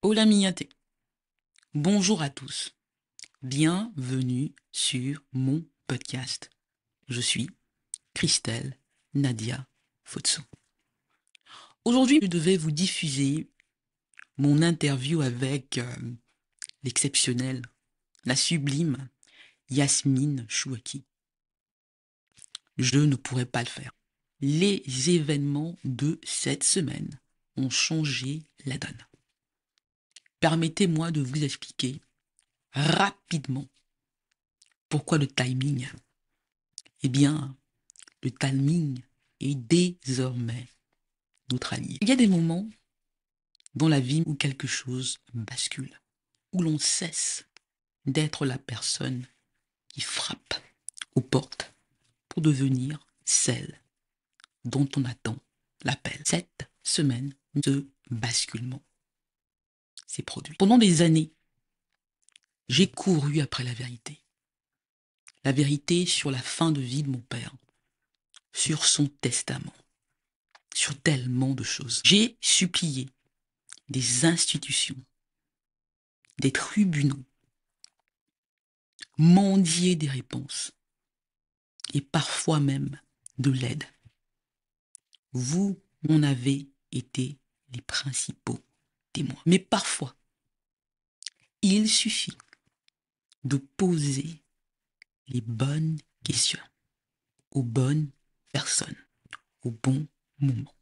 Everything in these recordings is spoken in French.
Hola mignate. Bonjour à tous. Bienvenue sur mon podcast. Je suis Christelle Nadia Fotso. Aujourd'hui, je devais vous diffuser mon interview avec l'exceptionnelle, la sublime Yasmine Chouaki. Je ne pourrais pas le faire. Les événements de cette semaine ont changé la donne. Permettez-moi de vous expliquer rapidement pourquoi le timing. Eh bien, le timing est désormais notre allié. Il y a des moments dans la vie où quelque chose bascule, où l'on cesse d'être la personne qui frappe aux portes pour devenir celle dont on attend l'appel. Cette semaine, ce basculement s'est produit. Pendant des années, j'ai couru après la vérité. La vérité sur la fin de vie de mon père, sur son testament, sur tellement de choses. J'ai supplié des institutions, des tribunaux, mendier des réponses et parfois même de l'aide. Vous en avez été les principaux témoins. Mais parfois, il suffit de poser les bonnes questions aux bonnes personnes, au bon moment,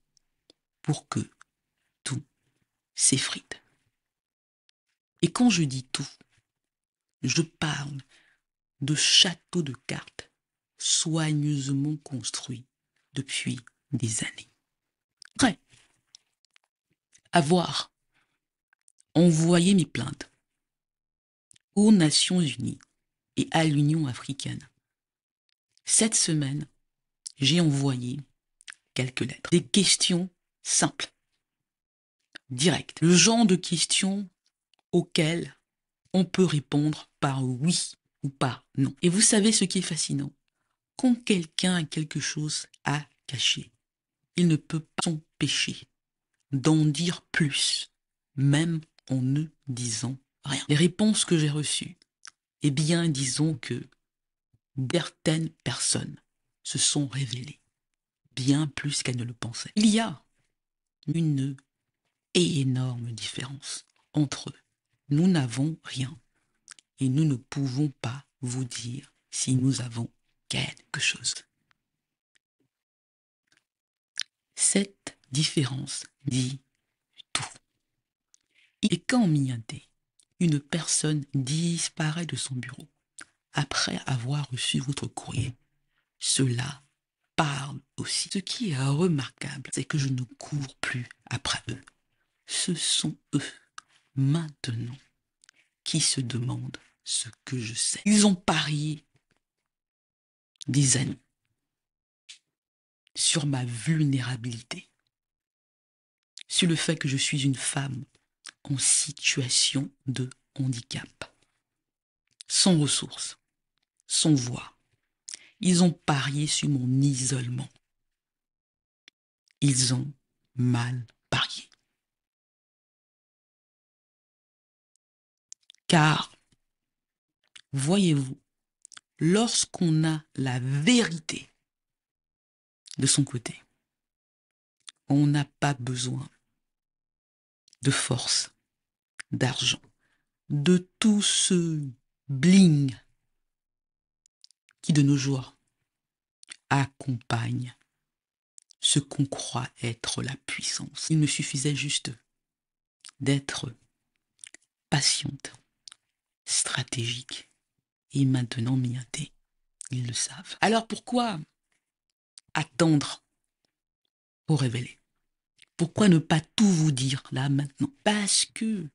pour que tout s'effrite. Et quand je dis tout, je parle de châteaux de cartes soigneusement construits depuis des années. Après avoir envoyé mes plaintes aux Nations Unies et à l'Union africaine, cette semaine, j'ai envoyé quelques lettres. Des questions simples, directes. Le genre de questions auxquelles on peut répondre par oui ou par non. Et vous savez ce qui est fascinant? Quand quelqu'un a quelque chose à cacher, il ne peut pas s'empêcher d'en dire plus, même en ne disant rien. Les réponses que j'ai reçues, eh bien, disons que certaines personnes se sont révélées bien plus qu'elles ne le pensaient. Il y a une énorme différence entre nous n'avons rien et nous ne pouvons pas vous dire si nous avons quelque chose. Cette différence dit tout. Et quand mignonné, une personne disparaît de son bureau après avoir reçu votre courrier, cela parle aussi. Ce qui est remarquable, c'est que je ne cours plus après eux. Ce sont eux, maintenant, qui se demandent ce que je sais. Ils ont parié des années sur ma vulnérabilité, sur le fait que je suis une femme en situation de handicap, sans ressources, sans voix. Ils ont parié sur mon isolement. Ils ont mal parié. Car, voyez-vous, lorsqu'on a la vérité de son côté, on n'a pas besoin de force, d'argent, de tout ce bling qui de nos jours accompagne ce qu'on croit être la puissance. Il me suffisait juste d'être patiente, stratégique et maintenant mignonné. Ils le savent. Alors pourquoi attendre pour révéler? Pourquoi ne pas tout vous dire là maintenant? Parce que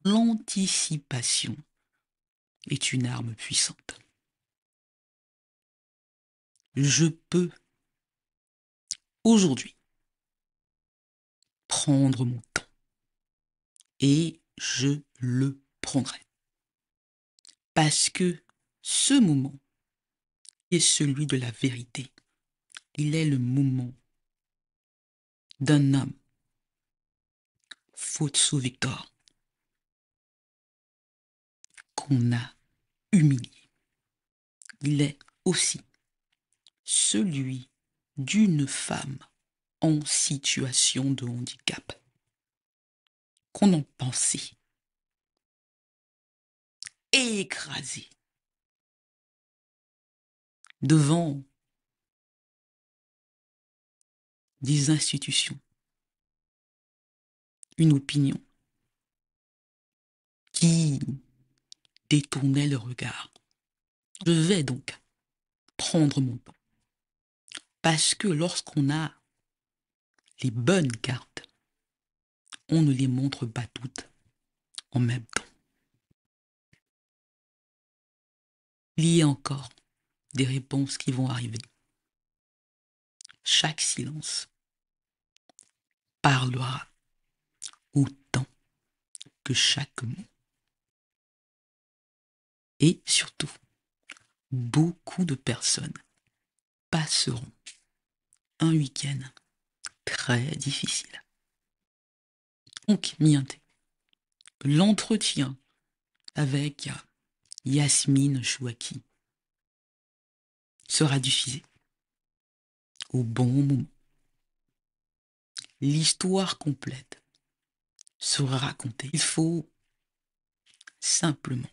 l'anticipation est une arme puissante. Je peux aujourd'hui prendre mon temps et je le prendrai. Parce que ce moment est celui de la vérité. Il est le moment d'un homme, Fotso Victor, qu'on a humilié. Il est aussi celui d'une femme en situation de handicap qu'on en pensait écrasée devant des institutions, une opinion qui détournait le regard. Je vais donc prendre mon temps parce que lorsqu'on a les bonnes cartes, on ne les montre pas toutes en même temps. Il y a encore des réponses qui vont arriver. Chaque silence parlera autant que chaque mot. Et surtout, beaucoup de personnes passeront un week-end très difficile. Donc, Mianté, l'entretien avec Yasmine Chouaki sera diffusé au bon moment. L'histoire complète sera racontée. Il faut simplement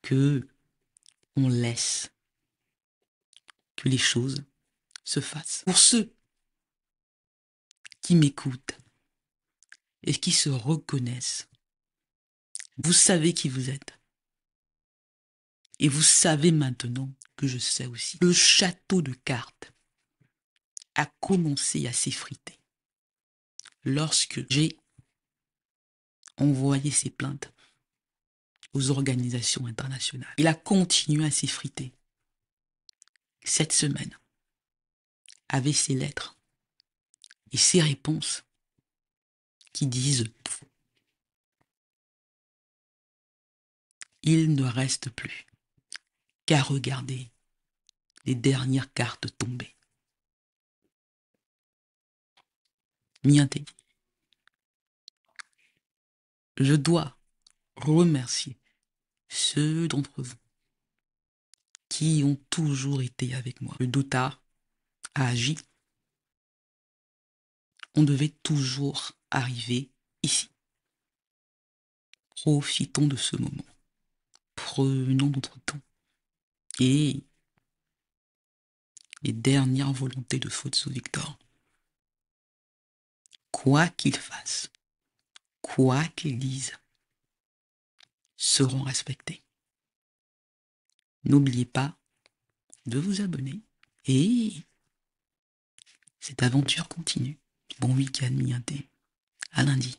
que on laisse que les choses se fassent. Pour ceux qui m'écoutent et qui se reconnaissent, vous savez qui vous êtes. Et vous savez maintenant que je sais aussi. Le château de cartes a commencé à s'effriter lorsque j'ai envoyé ces plaintes aux organisations internationales. Il a continué à s'effriter cette semaine avec ses lettres et ses réponses qui disent tout. Il ne reste plus qu'à regarder les dernières cartes tombées. Mianté, je dois remercier ceux d'entre vous qui ont toujours été avec moi. Le Douta a agi. On devait toujours arriver ici. Profitons de ce moment. Prenons notre temps. Et les dernières volontés de Fotso Victor, quoi qu'il fasse, quoi qu'il dise, seront respectées. N'oubliez pas de vous abonner et cette aventure continue. Bon week-end, Mianté. À lundi.